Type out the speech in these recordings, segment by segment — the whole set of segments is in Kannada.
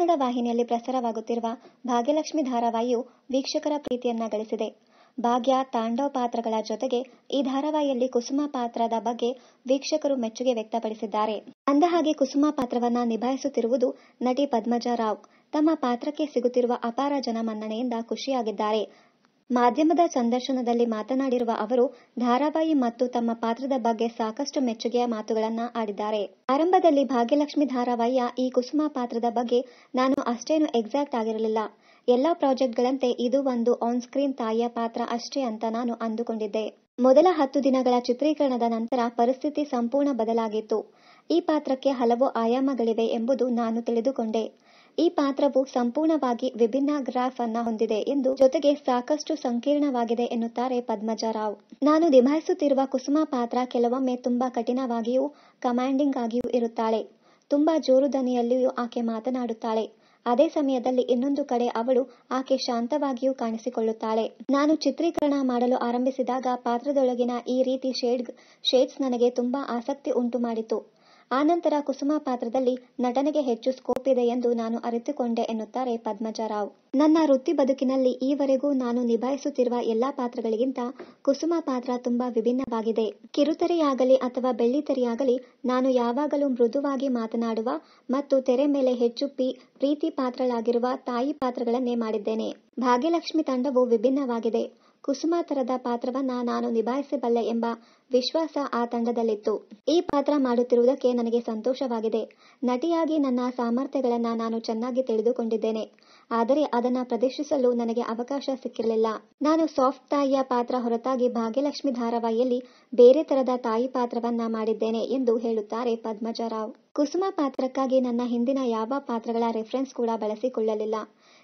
ಕನ್ನಡ ವಾಹಿನಿಯಲ್ಲಿ ಪ್ರಸಾರವಾಗುತ್ತಿರುವ ಭಾಗ್ಯಲಕ್ಷ್ಮಿ ಧಾರಾವಾಹಿಯು ವೀಕ್ಷಕರ ಪ್ರೀತಿಯನ್ನ ಗಳಿಸಿದೆ. ಭಾಗ್ಯ, ತಾಂಡವ್ ಪಾತ್ರಗಳ ಜೊತೆಗೆ ಈ ಧಾರಾವಾಹಿಯಲ್ಲಿ ಕುಸುಮ ಪಾತ್ರದ ಬಗ್ಗೆ ವೀಕ್ಷಕರು ಮೆಚ್ಚುಗೆ ವ್ಯಕ್ತಪಡಿಸಿದ್ದಾರೆ. ಅಂದಹಾಗೆ ಕುಸುಮ ಪಾತ್ರವನ್ನ ನಿಭಾಯಿಸುತ್ತಿರುವುದು ನಟಿ ಪದ್ಮಜಾ ರಾವ್. ತಮ್ಮ ಪಾತ್ರಕ್ಕೆ ಸಿಗುತ್ತಿರುವ ಅಪಾರ ಜನಮನ್ನಣೆಯಿಂದ ಖುಷಿಯಾಗಿದ್ದಾರೆ. ಮಾಧ್ಯಮದ ಸಂದರ್ಶನದಲ್ಲಿ ಮಾತನಾಡಿರುವ ಅವರು, ಧಾರಾವಾಹಿ ಮತ್ತು ತಮ್ಮ ಪಾತ್ರದ ಬಗ್ಗೆ ಸಾಕಷ್ಟು ಮೆಚ್ಚುಗೆಯ ಮಾತುಗಳನ್ನ ಆಡಿದ್ದಾರೆ. ಆರಂಭದಲ್ಲಿ ಭಾಗ್ಯಲಕ್ಷ್ಮಿ ಧಾರಾವಾಹಿಯ ಈ ಕುಸುಮ ಪಾತ್ರದ ಬಗ್ಗೆ ನಾನು ಅಷ್ಟೇನು ಎಕ್ಸಾಕ್ಟ್ ಆಗಿರಲಿಲ್ಲ. ಎಲ್ಲ ಪ್ರಾಜೆಕ್ಟ್ಗಳಂತೆ ಇದು ಒಂದು ಆನ್ ಸ್ಕ್ರೀನ್ ತಾಯಿಯ ಪಾತ್ರ ಅಷ್ಟೇ ಅಂತ ನಾನು ಅಂದುಕೊಂಡಿದ್ದೆ. ಮೊದಲ 10 ದಿನಗಳ ಚಿತ್ರೀಕರಣದ ನಂತರ ಪರಿಸ್ಥಿತಿ ಸಂಪೂರ್ಣ ಬದಲಾಗಿತ್ತು. ಈ ಪಾತ್ರಕ್ಕೆ ಹಲವು ಆಯಾಮಗಳಿವೆ ಎಂಬುದು ನಾನು ತಿಳಿದುಕೊಂಡೆ. ಈ ಪಾತ್ರವು ಸಂಪೂರ್ಣವಾಗಿ ವಿಭಿನ್ನ ಗ್ರಾಫ್ ಅನ್ನ ಹೊಂದಿದೆ ಎಂದು, ಜೊತೆಗೆ ಸಾಕಷ್ಟು ಸಂಕೀರ್ಣವಾಗಿದೆ ಎನ್ನುತ್ತಾರೆ ಪದ್ಮಜಾ ರಾವ್. ನಾನು ನಿಭಾಯಿಸುತ್ತಿರುವ ಕುಸುಮ ಪಾತ್ರ ಕೆಲವೊಮ್ಮೆ ತುಂಬಾ ಕಠಿಣವಾಗಿಯೂ ಕಮಾಂಡಿಂಗ್ ಆಗಿಯೂ ಇರುತ್ತಾಳೆ. ತುಂಬಾ ಜೋರು ದನಿಯಲ್ಲಿಯೂ ಆಕೆ ಮಾತನಾಡುತ್ತಾಳೆ. ಅದೇ ಸಮಯದಲ್ಲಿ ಇನ್ನೊಂದು ಕಡೆ ಅವಳು ಆಕೆ ಶಾಂತವಾಗಿಯೂ ಕಾಣಿಸಿಕೊಳ್ಳುತ್ತಾಳೆ. ನಾನು ಚಿತ್ರೀಕರಣ ಮಾಡಲು ಆರಂಭಿಸಿದಾಗ ಪಾತ್ರದೊಳಗಿನ ಈ ರೀತಿ ಶೇಡ್ಸ್ ನನಗೆ ತುಂಬಾ ಆಸಕ್ತಿ ಉಂಟು ಮಾಡಿತು. ಆನಂತರ ಕುಸುಮ ಪಾತ್ರದಲ್ಲಿ ನಟನೆಗೆ ಹೆಚ್ಚು ಸ್ಕೋಪ್ ಇದೆ ಎಂದು ನಾನು ಅರಿತುಕೊಂಡೆ ಎನ್ನುತ್ತಾರೆ ಪದ್ಮಜಾ ರಾವ್. ನನ್ನ ವೃತ್ತಿ ಬದುಕಿನಲ್ಲಿ ಈವರೆಗೂ ನಾನು ನಿಭಾಯಿಸುತ್ತಿರುವ ಎಲ್ಲಾ ಪಾತ್ರಗಳಿಗಿಂತ ಕುಸುಮ ಪಾತ್ರ ತುಂಬಾ ವಿಭಿನ್ನವಾಗಿದೆ. ಕಿರುತೆರೆಯಾಗಲಿ ಅಥವಾ ಬೆಳ್ಳಿತೆರೆಯಾಗಲಿ ನಾನು ಯಾವಾಗಲೂ ಮೃದುವಾಗಿ ಮಾತನಾಡುವ ಮತ್ತು ತೆರೆ ಮೇಲೆ ಹೆಚ್ಚು ಪ್ರೀತಿ ಪಾತ್ರಳಾಗಿರುವ ತಾಯಿ ಪಾತ್ರಗಳನ್ನೇ ಮಾಡಿದ್ದೇನೆ. ಭಾಗ್ಯಲಕ್ಷ್ಮಿ ತಂಡವು ವಿಭಿನ್ನವಾಗಿದೆ. ಕುಸುಮ ತರದ ಪಾತ್ರವನ್ನ ನಾನು ನಿಭಾಯಿಸಬಲ್ಲೆ ಎಂಬ ವಿಶ್ವಾಸ ಆ ತಂಡದಲ್ಲಿತ್ತು. ಈ ಪಾತ್ರ ಮಾಡುತ್ತಿರುವುದಕ್ಕೆ ನನಗೆ ಸಂತೋಷವಾಗಿದೆ. ನಟಿಯಾಗಿ ನನ್ನ ಸಾಮರ್ಥ್ಯಗಳನ್ನ ನಾನು ಚೆನ್ನಾಗಿ ತಿಳಿದುಕೊಂಡಿದ್ದೇನೆ. ಆದರೆ ಅದನ್ನ ಪ್ರದರ್ಶಿಸಲು ನನಗೆ ಅವಕಾಶ ಸಿಕ್ಕಿರಲಿಲ್ಲ. ನಾನು ಸಾಫ್ಟ್ ತಾಯಿಯ ಪಾತ್ರ ಹೊರತಾಗಿ ಭಾಗ್ಯಲಕ್ಷ್ಮಿ ಧಾರಾವಾಹಿಯಲ್ಲಿ ಬೇರೆ ತರದ ತಾಯಿ ಪಾತ್ರವನ್ನ ಮಾಡಿದ್ದೇನೆ ಎಂದು ಹೇಳುತ್ತಾರೆ ಪದ್ಮಜಾ ರಾವ್. ಕುಸುಮ ಪಾತ್ರಕ್ಕಾಗಿ ನನ್ನ ಹಿಂದಿನ ಯಾವ ಪಾತ್ರಗಳ ರೆಫರೆನ್ಸ್ ಕೂಡ ಬಳಸಿಕೊಳ್ಳಲಿಲ್ಲ.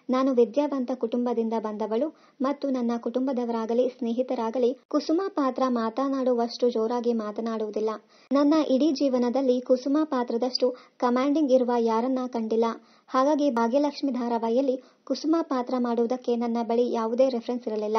ನಾನು ವಿದ್ಯಾವಂತ ಕುಟುಂಬದಿಂದ ಬಂದವಳು ಮತ್ತು ನನ್ನ ಕುಟುಂಬದವರಾಗಲಿ ಸ್ನೇಹಿತರಾಗಲಿ ಕುಸುಮ ಪಾತ್ರ ಮಾತನಾಡುವಷ್ಟು ಜೋರಾಗಿ ಮಾತನಾಡುವುದಿಲ್ಲ. ನನ್ನ ಇಡೀ ಜೀವನದಲ್ಲಿ ಕುಸುಮ ಪಾತ್ರದಷ್ಟು ಕಮಾಂಡಿಂಗ್ ಇರುವ ಯಾರನ್ನ ಕಂಡಿಲ್ಲ. ಹಾಗಾಗಿ ಭಾಗ್ಯಲಕ್ಷ್ಮಿ ಧಾರಾವಾಹಿಯಲ್ಲಿ ಕುಸುಮ ಪಾತ್ರ ಮಾಡುವುದಕ್ಕೆ ನನ್ನ ಬಳಿ ಯಾವುದೇ ರೆಫರೆನ್ಸ್ ಇರಲಿಲ್ಲ.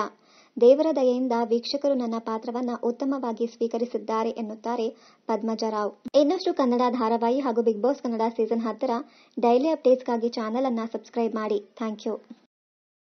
ದೇವರ ದಯೆಯಿಂದ ವೀಕ್ಷಕರು ನನ್ನ ಪಾತ್ರವನ್ನ ಉತ್ತಮವಾಗಿ ಸ್ವೀಕರಿಸಿದ್ದಾರೆ ಎನ್ನುತ್ತಾರೆ ಪದ್ಮಜಾ ರಾವ್. ಇನ್ನಷ್ಟು ಕನ್ನಡ ಧಾರಾವಾಹಿ ಹಾಗೂ ಬಿಗ್ ಬಾಸ್ ಕನ್ನಡ ಸೀಸನ್ 10ರ ಡೈಲಿ ಅಪ್ಡೇಟ್ಸ್ಗಾಗಿ ಚಾನೆಲ್ ಅನ್ನ ಸಬ್ಸ್ಕ್ರೈಬ್ ಮಾಡಿ. Thank you.